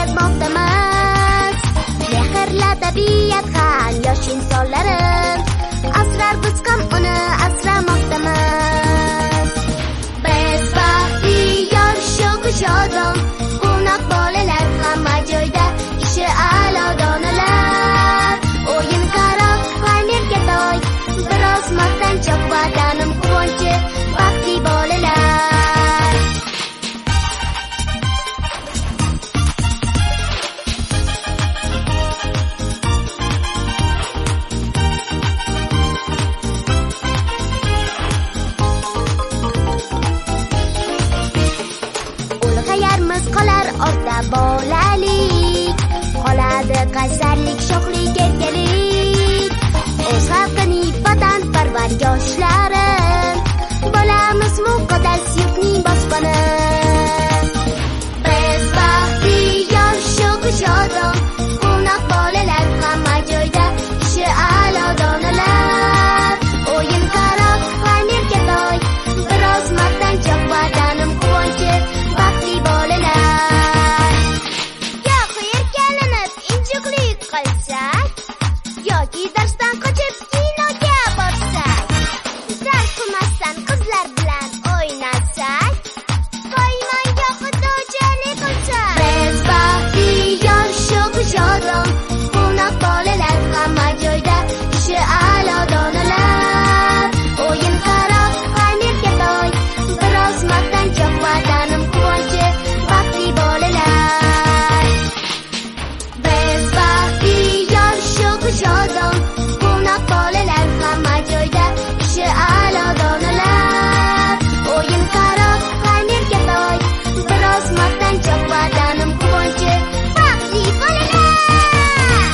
bermoqdamiz. Mehrli tabiat ham yosh insonlarim, asrar biz ham uni asramoqdamiz. Biz baxtiyor, shodon, quvnoq bolalar, hamma joyda ishi a'lo donalar. O'yin qaroq, xayrga to'y, biroz maqtanchoq, vatanim quvonchi, baxtli bolalar. Ulg'ayarmiz, qolar ortda bolalik, qoladi qaysarlik, shohlik, erkalik. O'z xalqining vatanparvar yoshlarim, bo'lamiz muqaddas yurtning bosponi. Biz baxtiyor, shodon, quvnoq bolalar, hamma joyda ishi a'lo donalar. O'yin qaroq, xayrga to'y, biroz maqtanchoq, vatanim quvonchi, baxtli bolalar. Yo'q erkalanib injiqlik qilsak, yoki darsdan qochib kinoga borsak, zar qilmasdan qizlar bilan o'ynasak, qo'ymanga xudochalik qilsak. Biz baxtiyor, shodon, quvnoq bolalar, hamma joyda ishi a'lo donalar. O'yin qaroq, xayrga to'y, biroz maqtanchoq, vatanim quvonchi, baxtli bolalar. Biz baxtiyor, shodon, quvnoq bolalar, hamma joyda ishi a'lo donalar. O'yin qaroq, xayrga to'y, biroz maqtanchoq, vatanim quvonchi, baxtli bolalar.